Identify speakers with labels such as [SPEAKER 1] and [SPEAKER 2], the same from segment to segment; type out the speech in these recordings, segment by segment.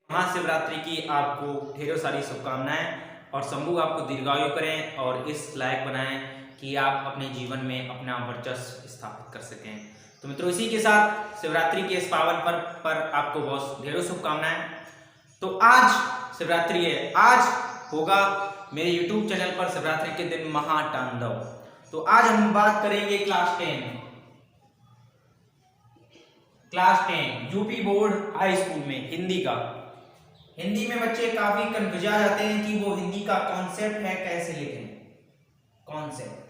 [SPEAKER 1] महाशिवरात्रि की आपको ढेरों सारी शुभकामनाएं और शंभू आपको दीर्घायु करें और इस लायक बनाएं कि आप अपने जीवन में अपना वर्चस्व स्थापित कर सकें। तो मित्रों, इसी के साथ शिवरात्रि के इस पावन पर्व पर आपको बहुत ढेरों शुभकामनाएं। तो आज शिवरात्रि है, आज होगा मेरे YouTube चैनल पर शिवरात्रि के दिन महातांडव। तो आज हम बात करेंगे class 10 UP board high school में हिंदी का। हिंदी में बच्चे काफी कंफ्यूज जाते हैं कि वो हिंदी का कॉन्सेप्ट है कैसे लिखें। कॉन्सेप्ट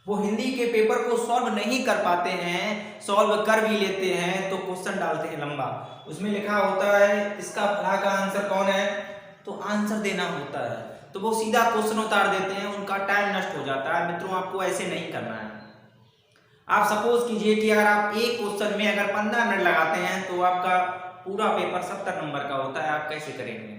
[SPEAKER 1] वो हिंदी के पेपर को सॉल्व नहीं कर पाते हैं, सॉल्व कर भी लेते हैं तो क्वेश्चन डालते हैं लंबा, उसमें लिखा होता है इसका फला का आंसर कौन है, तो आंसर देना होता है तो वो सीधा क्वेश्चन उतार देते हैं, उनका टाइम नष्ट हो जाता है। मित्रों, आपको ऐसे नहीं करना है। आप सपोज कीजिए कि अगर आप एक क्वेश्चन में अगर 15 मिनट लगाते हैं तो आपका पूरा पेपर 70 नंबर का होता है, आप कैसे करेंगे।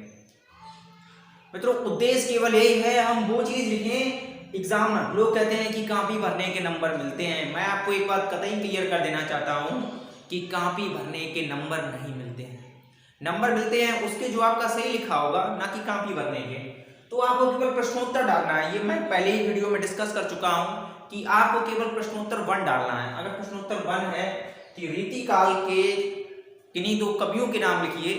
[SPEAKER 1] मित्रों, उद्देश्य केवल यही है हम वो चीज लिखें। एग्जाम में लोग कहते हैं कि कॉपी भरने के नंबर मिलते हैं, मैं आपको एक बात कतई क्लियर कर देना चाहता हूं कि कॉपी भरने के नंबर नहीं मिलते हैं। नंबर मिलते हैं उसके जो आपका सही लिखा होगा, ना कि कॉपी भरने के। तो आपको केवल प्रश्नोत्तर डालना है, ये मैं पहले ही वीडियो में डिस्कस कर चुका हूं कि आपको केवल प्रश्नोत्तर 1 डालना है। अगर प्रश्नोत्तर 1 है कि रीतिकाल के किन्हीं दो कवियों के नाम लिखिए,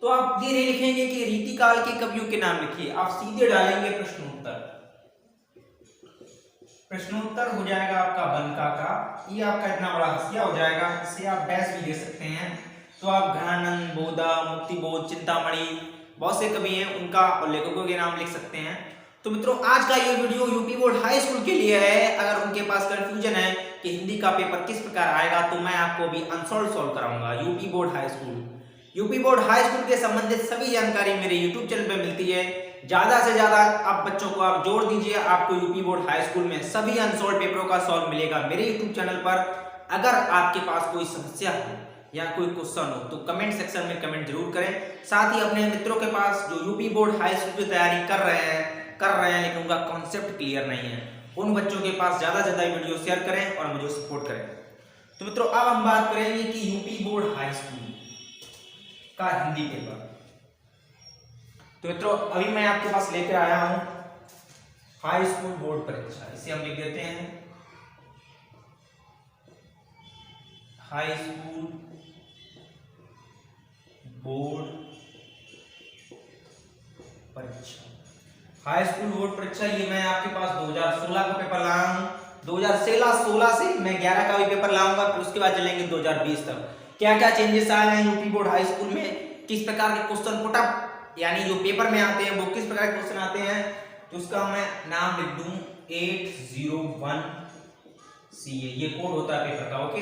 [SPEAKER 1] तो आप ये नहीं लिखेंगे कि रीतिकाल के कवियों के नाम लिखिए, आप सीधे डालेंगे प्रश्नोत्तर। प्रश्नोत्तर हो जाएगा आपका बनका का, ये आपका इतना बड़ा हसिया हो जाएगा, इससे आप डैश भी दे सकते हैं। तो आप घनानंद, बोधा, मुक्तिबोध, चिंतामणि, बहुत से कवि हैं उनका और लेखकों के नाम लिख सकते हैं। तो मित्रों, आज का ये video UP board high school के लिए है। अगर उनके पास कंफ्यूजन है कि हिंदी का पेपर किस प्रकार आएगा तो मैं आपको अभी अनसॉल्व सॉल्व कराऊंगा। यूपी बोर्ड हाई स्कूल के संबंधित सभी जानकारी मेरे यूट्यूब चैनल पे मिलती है। ज्यादा से ज्यादा आप बच्चों को आप जोड़ दीजिए, आपको यूपी बोर्ड हाई स्कूल में सभी अनसॉल्व पेपरों का सॉल्व मिलेगा मेरे यूट्यूब चैनल पर। अगर आपके पास कोई समस्या हो या कोई क्वेश्चन हो तो कमेंट सेक्शन में कमेंट जरूर करें। साथ ही अपने मित्रों के पास जो यूपी बोर्ड हाई स्कूल की तैयारी कर रहे हैं लेकिन उनका कॉन्सेप्ट क्लियर नहीं है, उन बच्चों के पास ज्यादा से ज्यादा वीडियो शेयर करें और मुझे सपोर्ट करें। तो मित्रों, अब हम बात करेंगे कि यूपी बोर्ड हाई स्कूल का हिंदी पेपर। तो मित्रों, अभी मैं आपके पास लेकर आया हूं हाई स्कूल बोर्ड परीक्षा, इसे हम लिख देते हैं हाई स्कूल बोर्ड परीक्षा। हाई स्कूल बोर्ड परीक्षा ये मैं आपके पास 2016 का पेपर लाया हूं। 2016 से मैं 11 का भी पेपर लाऊंगा, फिर उसके बाद चलेंगे 2020 तक। क्या क्या चेंजेस आए हैं यूपी बोर्ड हाई स्कूल में, किस प्रकार के क्वेश्चन पुटअप यानी जो पेपर में आते हैं वो किस प्रकार के क्वेश्चन आते हैं, तो उसका मैं नाम लिख दूं 801 CA, ये कोड होता है पेपर का। ओके,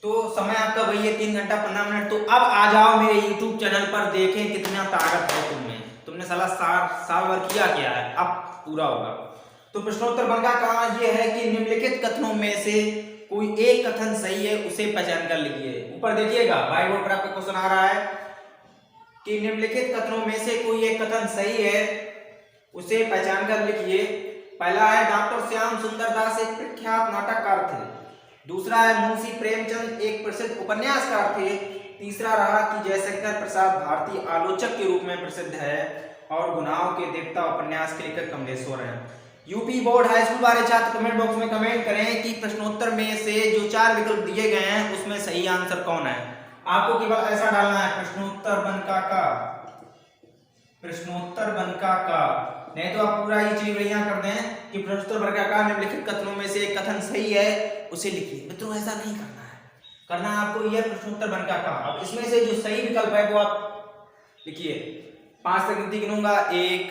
[SPEAKER 1] तो समय आपका वही है 3 घंटा 15 मिनट। तो अब आ जाओ मेरे YouTube चैनल पर, देखें कितना ताकत है तुमने साला साल भर किया क्या है, अब पूरा होगा। तो प्रश्नोत्तर बनका कहा यह है कि निम्नलिखित कथनों में से कोई एक कथन सही है, उसे पहचान कर लिखिए। ऊपर देखिएगा व्हाइट बोर्ड पर आपका क्वेश्चन आ रहा है कि निम्नलिखित कथनों में से कोई एक कथन सही है, उसे पहचान कर लिखिए। पहला है डॉक्टर श्याम सुंदर दास एक प्रख्यात नाटककार थे। दूसरा है मुंशी प्रेमचंद एक प्रसिद्ध उपन्यासकार थे। तीसरा रहा कि जयशंकर प्रसाद भारतीय आलोचक के रूप में प्रसिद्ध है और गुनाहों के देवता उपन्यास के लेखक कमलेश्वर हैं। यूपी बोर्ड हाई स्कूल वाले छात्र कमेंट बॉक्स में कमेंट करें कि प्रश्नोत्तर में से जो 4 विकल्प दिए गए हैं उसमें सही आंसर कौन है। आपको केवल ऐसा डालना है प्रश्नोत्तर बनका का, नहीं तो आप पूरा ही चीज यहाँ कर दें कि प्रश्नोत्तर बनका का निम्नलिखित कथनों में से एक कथन सही है उसे लिखिए। मित्रों, ऐसा नहीं करना है, करना आपको यह प्रश्नोत्तर बनका का। अब इसमें से जो सही विकल्प है वो आप लिखिए। 5 तक गिनती गिनूंगा, 1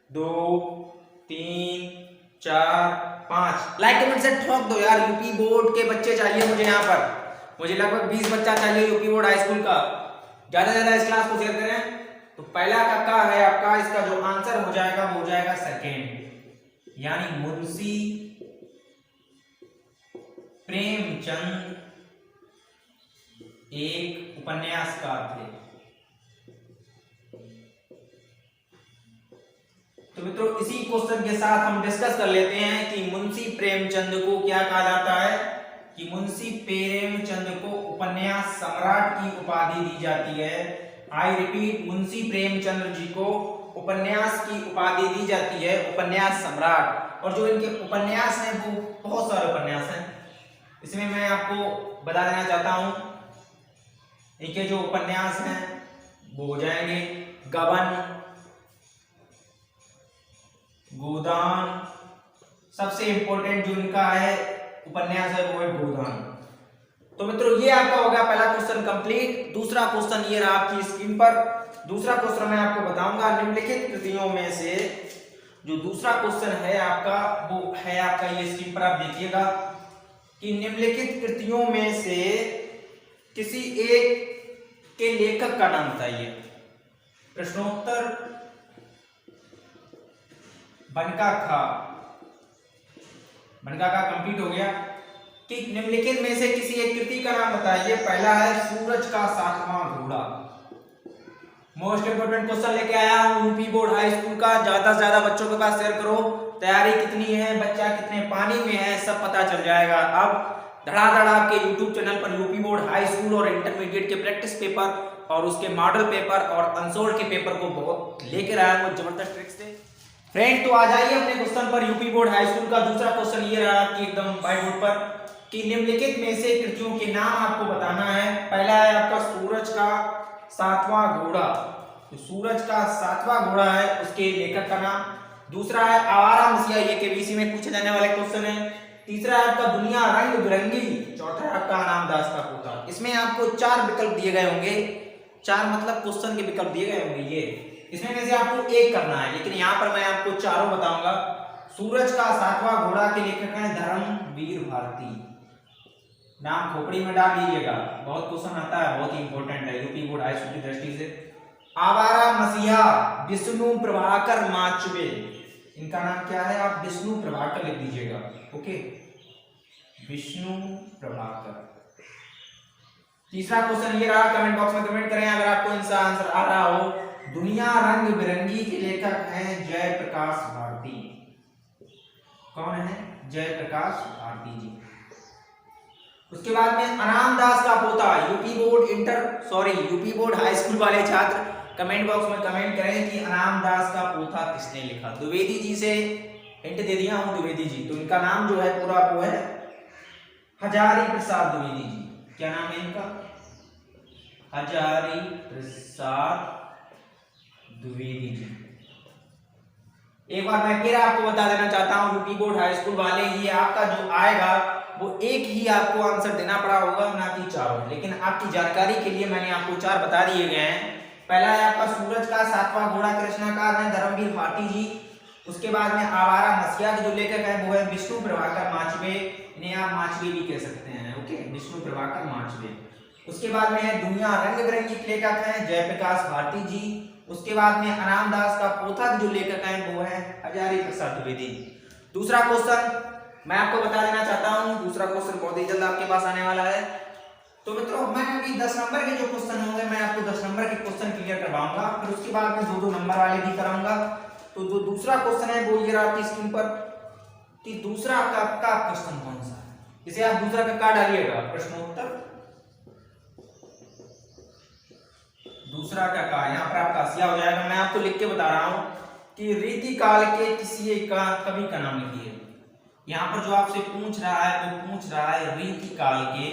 [SPEAKER 1] 2 3 4 5। लाइक कमेंट से ठोक दो यार, यूपी बोर्ड के बच्चे चाहिए मुझे यहाँ पर, मुझे लगभग 20 बच्चा चाहिए यूपी बोर्ड हाई स्कूल का। ज्यादा से ज्यादा इस क्लास को शेयर करें। तो पहला का है आपका, इसका जो आंसर हो जाएगा वो हो जाएगा सेकेंड, यानी मुंशी प्रेमचंद एक उपन्यासकार थे। तो मित्रों, इसी क्वेश्चन के साथ हम डिस्कस कर लेते हैं कि मुंशी प्रेमचंद को क्या कहा जाता है, कि मुंशी प्रेमचंद को उपन्यास सम्राट की उपाधि दी जाती है। आई रिपीट, मुंशी प्रेमचंद जी को उपन्यास की उपाधि दी जाती है, उपन्यास सम्राट। और जो इनके उपन्यास हैं वो बहुत सारे उपन्यास हैं। इसमें मैं आपको बता देना चाहता हूं, इनके जो उपन्यास हैं वो हो जाएंगे गबन, गोदान, सबसे इंपॉर्टेंट जो इनका है उपन्यास है वो है गोदान। तो मित्रों ये आपका होगा पहला क्वेश्चन कंप्लीट। दूसरा क्वेश्चन ये रहा आपकी स्क्रीन पर। दूसरा क्वेश्चन मैं आपको बताऊंगा, निम्नलिखित कृतियों में से जो दूसरा क्वेश्चन है आपका वो है आपका, ये स्क्रीन पर आप देखिएगा कि निम्नलिखित कृतियों में से किसी एक के लेखक का नाम बताइए। प्रश्नोत्तर बनका का कंप्लीट हो गया कि निम्नलिखित में से किसी एक कृति का नाम बताइए। पहला है सूरज का सातवां घोड़ा। मोस्ट इंपोर्टेंट क्वेश्चन लेके आया हूं यूपी बोर्ड हाई स्कूल का। ज्यादा से ज्यादा बच्चों के पास शेयर करो। तैयारी कितनी है, बच्चा कितने पानी में है, सब पता चल जाएगा। अब धड़ाधड़ आपके YouTube चैनल पर यूपी बोर्ड हाई स्कूल और इंटरमीडिएट के प्रैक्टिस पेपर और उसके मॉडल पेपर और अनसोल्ड के पेपर को बहुत लेकर आया हूं जबरदस्त ट्रिक से। फ्रेंड तो आ जाइए अपने क्वेश्चन पर। यूपी बोर्ड हाई स्कूल का दूसरा क्वेश्चन ये रहा कि एकदम व्हाइट बोर्ड पर कि निम्नलिखित में से कृतियों के नाम आपको बताना है। पहला है आपका सूरज का सातवां घोड़ा। तो सूरज का सातवां घोड़ा है उसके लेखक का नाम। दूसरा है आवारा मसीहा, ये केबीसी में पूछे जाने वाले क्वेश्चन है। तीसरा है आपका दुनिया रंग बिरंगी। चौथा है आपका अनाम दास का पोता। इसमें आपको 4 विकल्प दिए गए होंगे, 4 मतलब क्वेश्चन के विकल्प दिए गए होंगे। ये इसमें में से आपको एक करना है, लेकिन यहाँ पर मैं आपको चारों बताऊंगा। सूरज का सातवां घोड़ा के लेखक हैं धर्मवीर भारती। नाम खोपड़ी में डाल लीजिएगा, बहुत क्वेश्चन आता है, बहुत ही इंपॉर्टेंट है यूपी बोर्ड हाई स्कूल की दृष्टि से। आवारा मसीहा विष्णु प्रभाकर माचवे, इनका नाम क्या है, आप विष्णु प्रभाकर लिख दीजिएगा। ओके, विष्णु प्रभाकर। तीसरा क्वेश्चन ये रहा, कमेंट बॉक्स में कमेंट करें अगर आपको इनका आंसर आ रहा हो। दुनिया रंग बिरंगी के लेखक हैं जयप्रकाश भारती। कौन है? जयप्रकाश भारती जी। उसके बाद में अनाम दास का पोता। यूपी बोर्ड हाई स्कूल वाले छात्र कमेंट बॉक्स में कमेंट करें कि अनाम दास का पोता किसने लिखा। द्विवेदी जी से हिंट दे दिया हूं, द्विवेदी जी। तो इनका नाम जो है पूरा वो है हजारी प्रसाद द्विवेदी जी। क्या नाम है इनका? हजारी प्रसाद द्विवेदी जी। एक बार मैं फिर आपको बता देना चाहता हूं यूपी बोर्ड हाई स्कूल वाले, ये आपका जो आएगा वो एक ही आपको आंसर देना पड़ा होगा, ना कि चारों। लेकिन आपकी जानकारी के लिए मैंने आपको 4 बता दिए गए हैं। पहला है आपका सूरज का सातवां घोड़ा के रचनाकार हैं धर्मवीर भारती जी। उसके बाद में आवारा मसीहा के जो लेखक है वो है विष्णु प्रभाकर माचवे, इन्हें आप माचवे भी कह सकते हैं। ओके, विष्णु प्रभाकर माचवे। उसके बाद में है दुनिया रंग बिरंगी के लेखक हैं जयप्रकाश भारती जी। उसके बाद में अनाम दास का पोथा के जो लेखक हैं वो है हजारी प्रसाद द्विवेदी। दूसरा क्वेश्चन मैं आपको बता देना चाहता हूं, दूसरा क्वेश्चन बहुत ही जल्द आपके पास आने वाला है। तो मित्रों मैं अभी 10 नंबर के जो क्वेश्चन होंगे मैं आपको 10 नंबर के क्वेश्चन क्लियर करवाऊंगा, फिर उसके बाद में 2-2 नंबर वाले भी कराऊंगा। तो जो दूसरा क्वेश्चन है वो ये रहा आपकी स्क्रीन पर कि दूसरा का क्वेश्चन कौन सा है, इसे आप दूसरा का डालिएगा प्रश्नोत्तर। दूसरा का यहाँ पर आपका आसिया हो जाएगा। मैं आपको लिख के बता रहा हूं कि रीति काल के किसी एक कवि का नाम लिखिए। यहाँ पर जो आपसे पूछ रहा है वो पूछ रहा है रीति काल के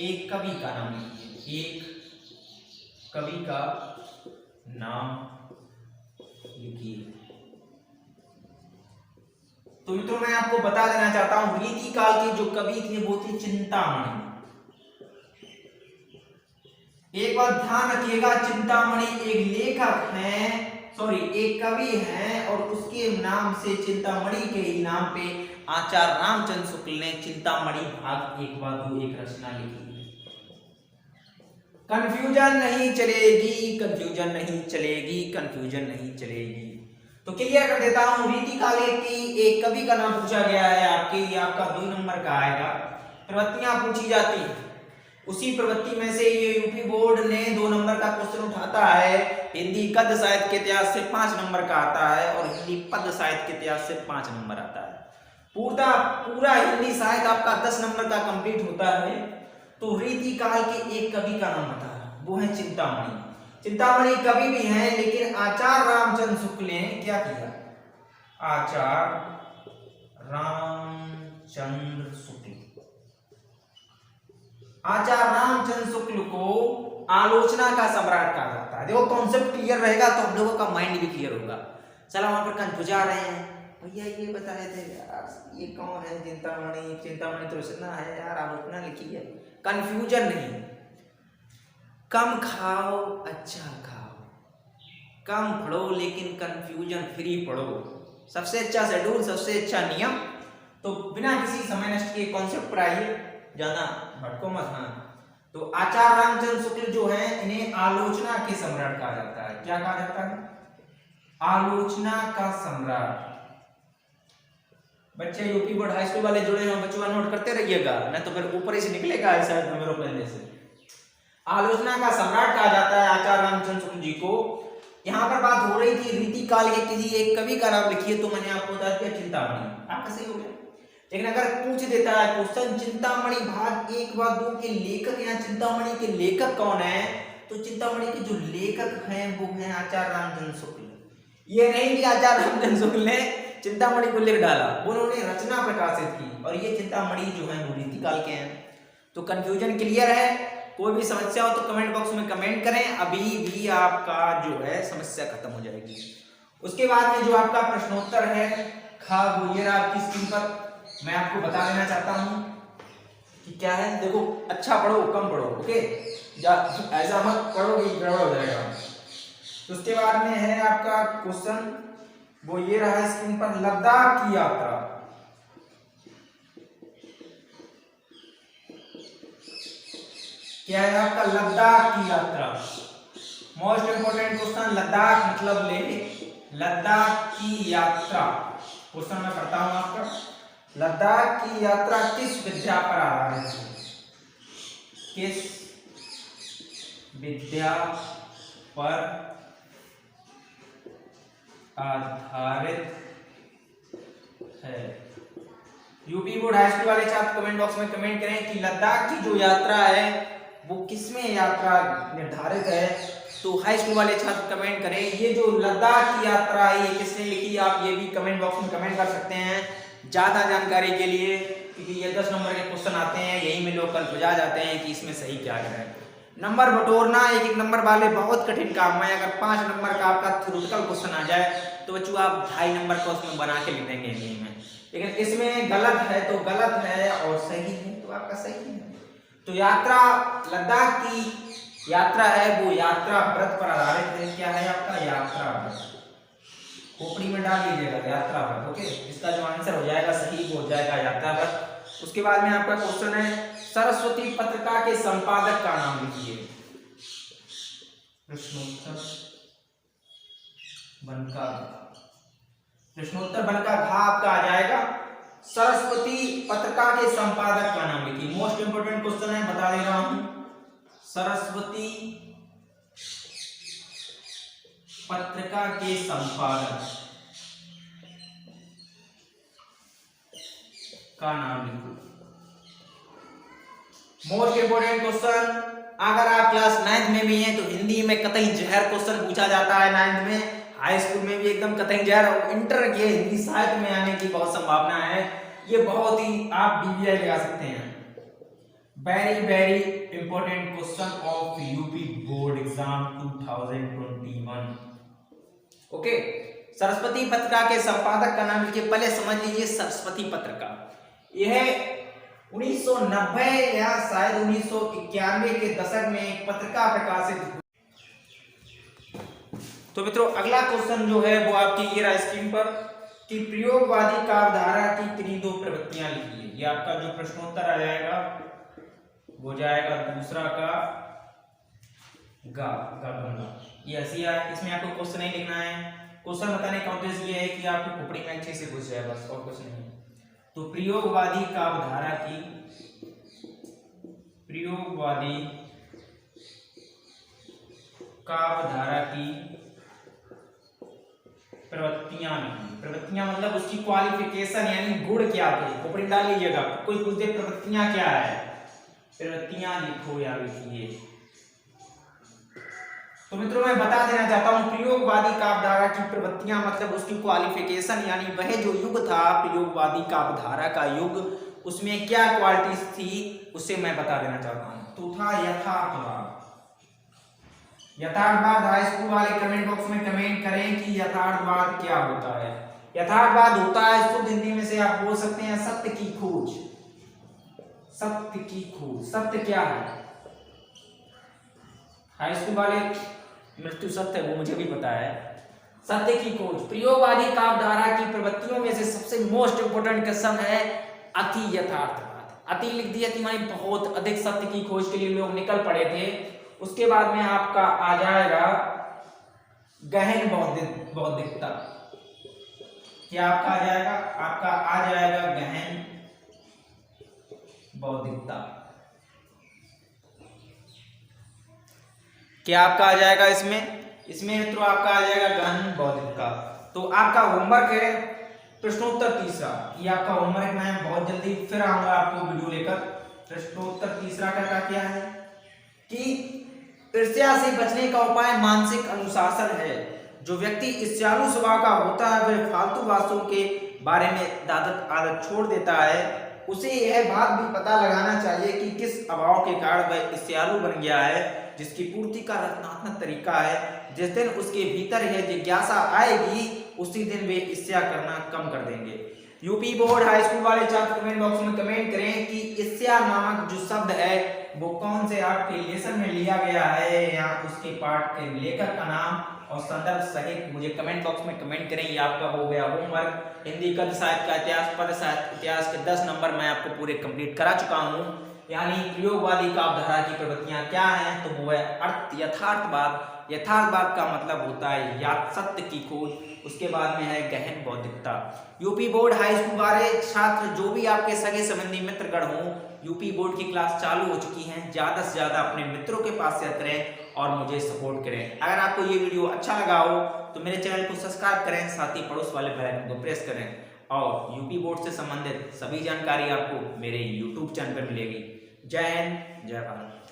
[SPEAKER 1] एक कवि का नाम लिखिए। एक कवि का नाम लिखिए। तो मित्रों मैं आपको बता देना चाहता हूं रीति काल के जो कवि थे वो थे चिंतामणि। एक बात ध्यान रखिएगा, चिंतामणि एक लेखक हैं, एक कवि हैं और उसके नाम से चिंतामणि के ही नाम पे आचार्य रामचंद्र शुक्ल ने चिंतामणि भाग 1/2 एक रचना लिखी। कंफ्यूजन नहीं चलेगी, कंफ्यूजन नहीं चलेगी, कंफ्यूजन नहीं चलेगी। तो क्लियर कर देता हूं, रीति काल की एक कवि का नाम पूछा गया है आपके, ये आपका 2 नंबर का आएगा। प्रवृत्तियां पूछी जाती हैं, उसी प्रवृत्ति में से ये यूपी बोर्ड ने 2 नंबर का क्वेश्चन उठाता है। हिंदी गद्य साहित्य के इतिहास से 5 नंबर का आता है और हिंदी पद्य साहित्य के इतिहास से 5 नंबर आता है। पूरा पूरा हिंदी साहित्य आपका 10 नंबर का कंप्लीट होता है। तो रीतिकाल के एक कवि का नाम बता रहा, वो है चिंतामणि। चिंतामणि कवि भी हैं, लेकिन आचार्य रामचंद्र शुक्ल ने क्या किया? आचार्य रामचंद्र शुक्ल, आचार्य रामचंद्र शुक्ल को आलोचना का सम्राट कहा जाता है। देखो कॉन्सेप्ट क्लियर रहेगा तो हम लोगों का माइंड भी क्लियर होगा। चलो वहां पर कंफ्यूज आ रहे हैं, भैया ये बताए थे यार ये कौन है चिंतामणि? चिंतामणि तो रचना है यार, आलोचना लिखी है। कंफ्यूजन नहीं, कम खाओ अच्छा खाओ, कम पढ़ो लेकिन कंफ्यूजन फ्री पढ़ो, सबसे अच्छा शेड्यूल, सबसे अच्छा नियम। तो बिना किसी समय नष्ट के कॉन्सेप्ट पर आइए, ज्यादा भटको मत। हाँ, तो आचार्य रामचंद्र शुक्ल जो है, इन्हें आलोचना के सम्राट कहा जाता है। क्या कहा जाता है? आलोचना का सम्राट। बच्चे यूपी बोर्ड हाई स्कूल वाले जुड़े हैं, बच्चों नोट करते रहिएगा, नहीं तो फिर ऊपर ही से निकलेगा ऐसा नंबरों पहले से। आलोचना का सम्राट कहा जाता है आचार्य रामचंद्र शुक्ल जी को। यहाँ पर बात हो रही थी रीतिकाल के किसी एक कवि का नाम लिखिए, तो मैंने आपको बता दिया चिंतामणि, आपका सही हो गया। लेकिन अगर पूछ देता है क्वेश्चन चिंतामणि भाग 1 व 2 के लेखक या चिंतामणि के लेखक कौन है, तो चिंतामणि के जो लेखक हैं वो हैं आचार्य रामचंद्र शुक्ल। ये नहीं कि आचार्य रामचंद्र शुक्ल ने चिंतामणि को लिख डाला, उन्होंने रचना प्रकाशित की, और ये चिंतामणि जो है वो रीतिकाल के हैं। तो कंफ्यूजन क्लियर है? कोई भी समस्या हो तो कमेंट बॉक्स में कमेंट करें, अभी भी आपका जो है समस्या खत्म हो जाएगी। उसके बाद में जो आपका प्रश्नोत्तर है खा वो ये आपकी स्क्रीन पर मैं आपको बता देना चाहता हूं कि क्या है। देखो अच्छा पढ़ो कम पढ़ो, ओके, ऐसा मत पढ़ो कि गड़बड़ हो जाएगा। तो उसके बाद में है आपका क्वेश्चन, वो ये रहा स्क्रीन पर, लद्दाख की यात्रा। क्या है आपका? लद्दाख की यात्रा। मोस्ट इंपोर्टेंट क्वेश्चन, लद्दाख मतलब ले, लद्दाख की यात्रा। क्वेश्चन मैं पढ़ता हूं आपका, लद्दाख की यात्रा किस विद्या पर आधारित है? किस विद्या पर आधारित है? यूपी बोर्ड हाई स्कूल वाले छात्र कमेंट बॉक्स में कमेंट करें कि लद्दाख की जो यात्रा है वो किसमें यात्रा निर्धारित है। तो हाई स्कूल वाले छात्र कमेंट करें ये जो लद्दाख की यात्रा है ये किसने लिखी, आप ये भी कमेंट बॉक्स में कमेंट कर सकते हैं ज्यादा जानकारी के लिए, क्योंकि ये 10 नंबर के क्वेश्चन आते हैं, यही में लोग कंफ्यूज जाते हैं कि इसमें सही क्या है। नंबर बटोरना एक एक नंबर वाले बहुत कठिन काम है। अगर 5 नंबर का आपका थ्योरेटिकल क्वेश्चन आ जाए तो बच्चों आप 2.5 नंबर का उसमें बना के लिख देंगे हिंदी में, लेकिन इसमें गलत है तो गलत है और सही है तो आपका सही है। तो यात्रा, लद्दाख की यात्रा है वो यात्रा व्रत पर आधारित है। क्या है आपका? यात्रा व्रत। खोपड़ी में डाल लीजिएगा यात्रा व्रत, ओके। इसका जो आंसर हो जाएगा सही वो हो जाएगा यात्रा व्रत। उसके बाद में आपका क्वेश्चन है सरस्वती पत्रिका के संपादक का नाम लिखिए। प्रश्नोत्तर बनका, प्रश्नोत्तर बनका घा आपका आ जाएगा। सरस्वती पत्रिका के संपादक का नाम लिखिए। मोस्ट इंपोर्टेंट क्वेश्चन है, बता दे रहा हूं। सरस्वती पत्रिका के संपादक का नाम लिखो। मोस्ट इंपोर्टेंट क्वेश्चन, अगर आप क्लास 9th में भी हैं तो हिंदी में कतई जहर क्वेश्चन पूछा जाता है 9th में, हाई स्कूल में भी एकदम कतई जहर, और इंटर के हिंदी साहित्य में आने की बहुत संभावना है। ये बहुत ही आप बीबीआई लगा सकते हैं। Very very important question of UP board exam 2021, okay. Saraswati पत्रिका के संपादक का नाम लिखिए। पहले समझ लीजिए सरस्वती पत्रिका, यह 1990 या शायद 1991 के दशक में एक पत्रिका प्रकाशित हुई। तो मित्रों अगला क्वेश्चन जो है वो आपकी ये रहा स्क्रीन पर कि प्रयोगवादी काव्यधारा की किन्हीं 2 प्रवृत्तियां लिखिए। ये आपका जो प्रश्नोत्तर आ जाएगा वो जाएगा दूसरा का गा गंगा। ये ऐसी है, इसमें आपको क्वेश्चन नहीं लिखना है। क्वेश्चन बताने का उद्देश्य ये है कि आपको खोपड़ी में अच्छे से घुस जाए, बस और कुछ नहीं। तो प्रयोगवादी काव्यधारा की, प्रयोगवादी काव्यधारा की प्रवृत्तियां लिखिए। प्रवृत्तियां मतलब उसकी क्वालिफिकेशन यानी गुण क्या थे, ऊपर डाल लीजिएगा। कोई पूछ दे प्रवृत्तियां क्या है, प्रवृत्तियां लिखो या लिखिए। तो मित्रों मैं बता देना चाहता हूं प्रयोगवादी काव्यधारा की प्रवृत्तियां मतलब उसकी क्वालिफिकेशन यानी वह जो युग था प्रयोगवादी काव्यधारा का युग, उसमें क्या क्वालिटीज थी उसे मैं बता देना चाहता हूं। तो था यथार्थवाद। यथार्थवाद हाई स्कूल वाले कमेंट बॉक्स में कमेंट करें कि यथार्थवाद क्या होता है। यथार्थवाद होता है शुद्ध हिंदी में से आप बोल सकते हैं सत्य की खोज। सत्य की खोज, सत्य क्या है हाई स्कूल वाले, मृत्यु सत्य है वो मुझे भी पता है। सत्य की खोज प्रयोगवादी काव्यधारा की प्रवृत्तियों में से सबसे मोस्ट इंपोर्टेंट क्वेश्चन है अति यथार्थवाद। अति लिख दिया कि मानी बहुत अधिक, सत्य की खोज के लिए लोग निकल पड़े थे। उसके बाद में आपका आ जाएगा गहन बौद्धिकता। क्या आपका आ जाएगा, आपका आ जाएगा गहन बौद्धिकता। क्या आपका आ जाएगा इसमें मित्रों आपका आ जाएगा गहन बौद्धिकता। तो आपका होमवर्क है प्रश्नोत्तर तीसरा, ये आपका होमवर्क, मैं बहुत जल्दी फिर आऊंगा आपको वीडियो लेकर। प्रश्नोत्तर तीसरा का क्या है कि ईर्ष्या से बचने का उपाय मानसिक अनुशासन है। जो व्यक्ति ईर्ष्यालु स्वभाव का होता है वह फालतू बातों के बारे में आदत छोड़ देता है। उसे यह बात भी पता लगाना चाहिए कि किस अभाव के कारण वह ईर्ष्यालु बन गया है, जिसकी पूर्ति का रचनात्मक तरीका है। जिस दिन उसके भीतर यह जिज्ञासा आएगी उसी दिन वे ईर्ष्या करना कम कर देंगे। यूपी बोर्ड हाई स्कूल वाले छात्र कमेंट बॉक्स में कमेंट करें कि ईर्ष्या नामक जो शब्द है वो कौन से आपके लेसन में लिया गया है या उसके पाठ के लेखक का नाम और संदर्भ सहित मुझे कमेंट बॉक्स में कमेंट करें। ये आपका हो गया होमवर्क। हिंदी गद्य साहित्य का इतिहास, पद्य साहित्य इतिहास के 10 नंबर मैं आपको पूरे कंप्लीट करा चुका हूँ। यानी प्रयोगवादी काव्यधारा की प्रवृत्तियां क्या हैं, तो वो है अर्थ यथार्थवाद। यथार्थवाद का मतलब होता है या सत्य की खोज। उसके बाद में है गहन बौद्धिकता। यूपी बोर्ड हाई स्कूल वाले छात्र जो भी आपके सगे संबंधी मित्रगण हों, यूपी बोर्ड की क्लास चालू हो चुकी हैं, ज्यादा से ज्यादा अपने मित्रों के पास शेयर करें और मुझे सपोर्ट करें। अगर आपको ये वीडियो अच्छा लगा हो तो मेरे चैनल को सब्सक्राइब करें, साथ ही पड़ोस वाले बेल आइकन को प्रेस करें और यूपी बोर्ड से संबंधित सभी जानकारी आपको मेरे यूट्यूब चैनल पर मिलेगी। जय हिंद, जय भारत।